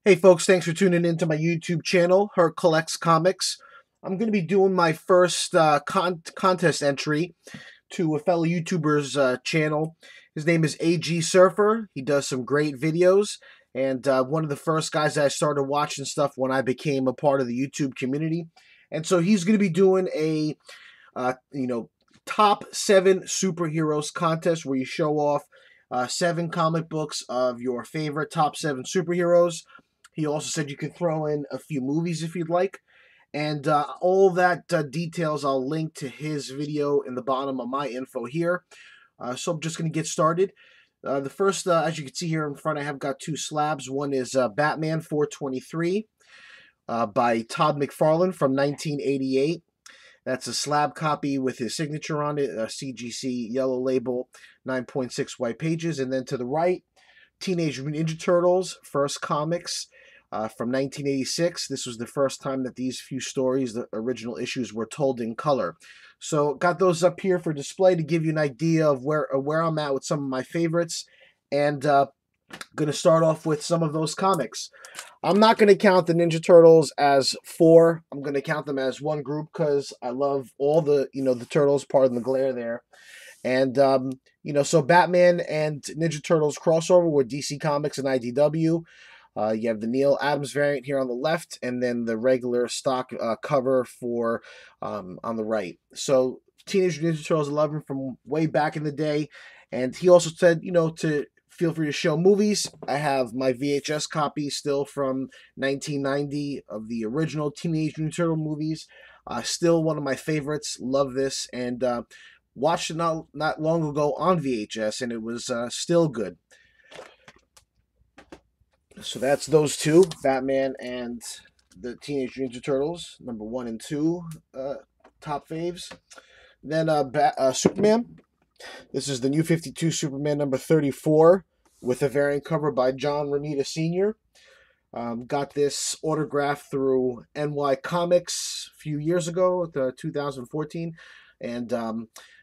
Hey folks, thanks for tuning into my YouTube channel, Herc Collects Comics. I'm going to be doing my first contest entry to a fellow YouTuber's channel. His name is AG Surfer. He does some great videos, and one of the first guys that I started watching stuff when I became a part of the YouTube community. And so he's going to be doing a, top 7 superheroes contest where you show off 7 comic books of your favorite top 7 superheroes. He also said you can throw in a few movies if you'd like. And all that details I'll link to his video in the bottom of my info here. So I'm just going to get started. The first, as you can see here in front, I have got 2 slabs. One is Batman 423 by Todd McFarlane from 1988. That's a slab copy with his signature on it, a CGC yellow label, 9.6 white pages. And then to the right, Teenage Mutant Ninja Turtles, First Comics, from 1986. This was the first time that these few stories, the original issues, were told in color. So got those up here for display to give you an idea of where I'm at with some of my favorites. And going to start off with some of those comics. I'm not going to count the Ninja Turtles as 4. I'm going to count them as one group because I love all the, the Turtles, pardon the glare there. And, so Batman and Ninja Turtles crossover with DC Comics and IDW. You have the Neal Adams variant here on the left, and then the regular stock cover for on the right. So Teenage Ninja Turtles 11 from way back in the day. And he also said, to feel free to show movies. I have my VHS copy still from 1990 of the original Teenage Mutant Turtle movies. Still one of my favorites. Love this. And watched it not long ago on VHS, and it was still good. So that's those 2, Batman and the Teenage Mutant Ninja Turtles, number 1 and 2, top faves. Then Superman. This is the New 52 Superman number 34 with a variant cover by John Romita Sr. Got this autographed through NY Comics a few years ago, 2014, and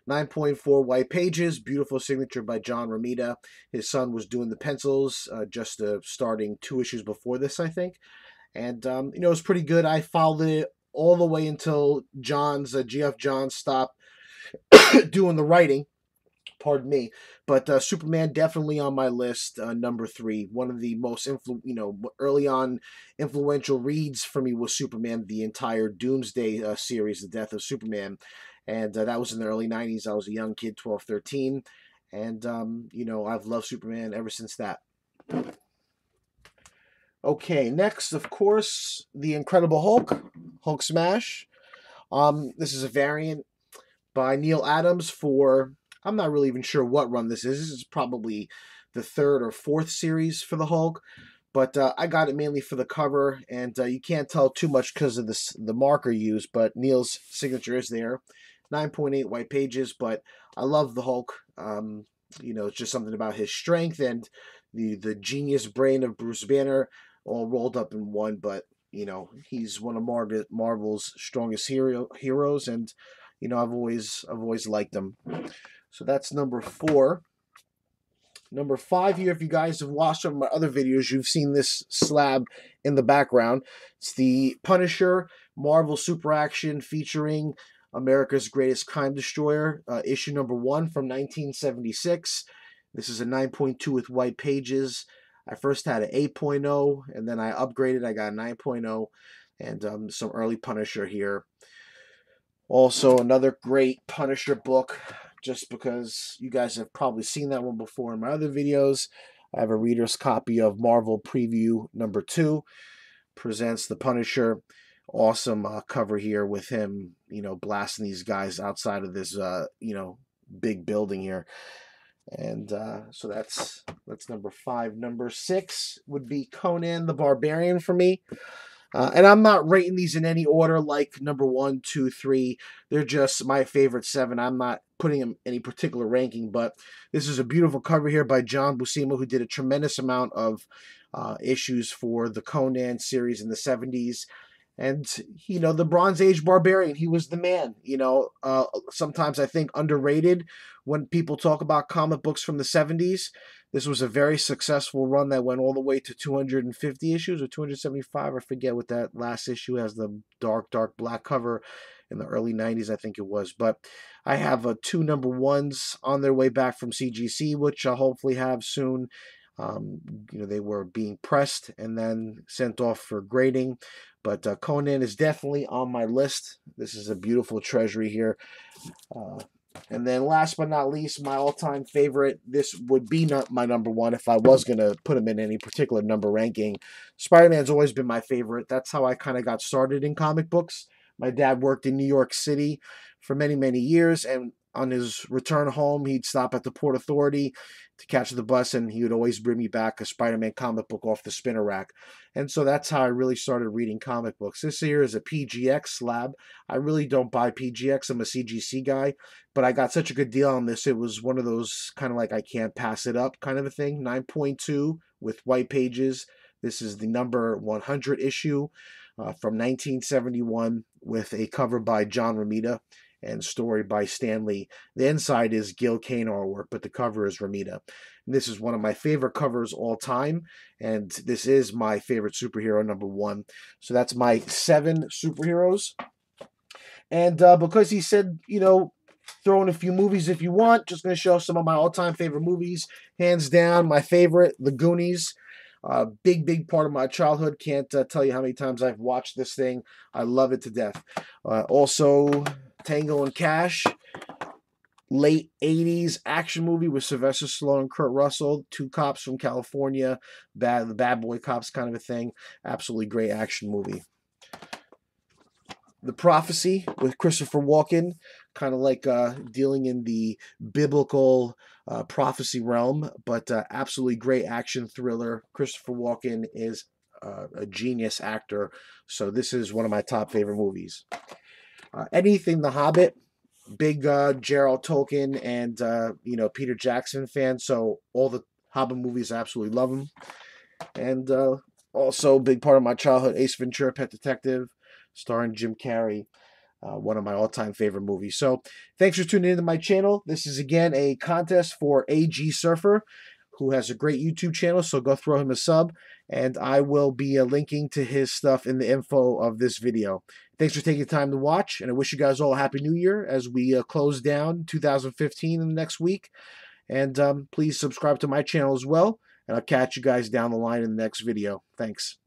9.4 white pages, beautiful signature by John Romita. His son was doing the pencils, just starting 2 issues before this, I think. And, it was pretty good. I followed it all the way until Geoff Johns stopped doing the writing. Pardon me, but Superman definitely on my list. Number 3, one of the most early on influential reads for me was Superman, the entire Doomsday series, The Death of Superman, and that was in the early 90s. I was a young kid, 12, 13, and I've loved Superman ever since that. Okay, next, of course, the Incredible Hulk Smash. This is a variant by Neal Adams for, I'm not really even sure what run this is. This is probably the 3rd or 4th series for the Hulk. But I got it mainly for the cover, and you can't tell too much because of the marker used, but Neal's signature is there. 9.8 white pages, but I love the Hulk. It's just something about his strength and the genius brain of Bruce Banner all rolled up in one, but, he's one of Marvel's strongest heroes, and, I've always liked him. So that's number 4. Number 5 here, if you guys have watched some of my other videos, you've seen this slab in the background. It's the Punisher Marvel Super Action featuring America's Greatest Crime Destroyer, issue number 1 from 1976. This is a 9.2 with white pages. I first had an 8.0, and then I upgraded. I got a 9.0, and some early Punisher here. Also, another great Punisher book, just because you guys have probably seen that one before in my other videos. I have a reader's copy of Marvel Preview number 2. Presents the Punisher. Awesome cover here with him, blasting these guys outside of this, big building here. And so that's number 5. Number 6 would be Conan the Barbarian for me. And I'm not rating these in any order like number 1, 2, 3. They're just my favorite 7. I'm not putting them in any particular ranking, but this is a beautiful cover here by John Buscema, who did a tremendous amount of issues for the Conan series in the 70s. And, the Bronze Age Barbarian, he was the man, sometimes I think underrated when people talk about comic books from the 70s, this was a very successful run that went all the way to 250 issues or 275. I forget what that last issue has, the dark black cover in the early 90s, I think it was. But I have two number ones on their way back from CGC, which I'll hopefully have soon. They were being pressed and then sent off for grading. But Conan is definitely on my list. This is a beautiful treasury here. And then last but not least, my all-time favorite, this would be not my number one if I was going to put him in any particular number ranking. Spider-Man's always been my favorite. That's how I kind of got started in comic books. My dad worked in New York City for many, many years, and on his return home, he'd stop at the Port Authority to catch the bus, and he would always bring me back a Spider-Man comic book off the spinner rack. And so that's how I really started reading comic books. This here is a PGX slab. I really don't buy PGX. I'm a CGC guy, but I got such a good deal on this. It was one of those kind of like I can't pass it up kind of a thing. 9.2 with white pages. This is the number 100 issue from 1971 with a cover by John Romita and story by Stan Lee. The inside is Gil Kane artwork, but the cover is Romita. And this is one of my favorite covers all time, and this is my favorite superhero number one. So that's my 7 superheroes. And because he said, throw in a few movies if you want, just going to show some of my all-time favorite movies. Hands down, my favorite, The Goonies. Big part of my childhood. Can't tell you how many times I've watched this thing. I love it to death. Also, Tango and Cash, late 80s action movie with Sylvester Stallone and Kurt Russell, 2 cops from California, the bad boy cops kind of a thing. Absolutely great action movie. The Prophecy with Christopher Walken, kind of like dealing in the biblical prophecy realm, but absolutely great action thriller. Christopher Walken is a genius actor, so this is one of my top favorite movies. Anything The Hobbit, big Gerald Tolkien and Peter Jackson fan, so all the Hobbit movies, I absolutely love them. And also, big part of my childhood, Ace Ventura: Pet Detective, starring Jim Carrey. One of my all-time favorite movies. So thanks for tuning into my channel. This is again a contest for AG Surfer, who has a great YouTube channel, so go throw him a sub, and I will be linking to his stuff in the info of this video. Thanks for taking the time to watch, and I wish you guys all a Happy New Year as we close down 2015 in the next week. And please subscribe to my channel as well, and I'll catch you guys down the line in the next video. Thanks.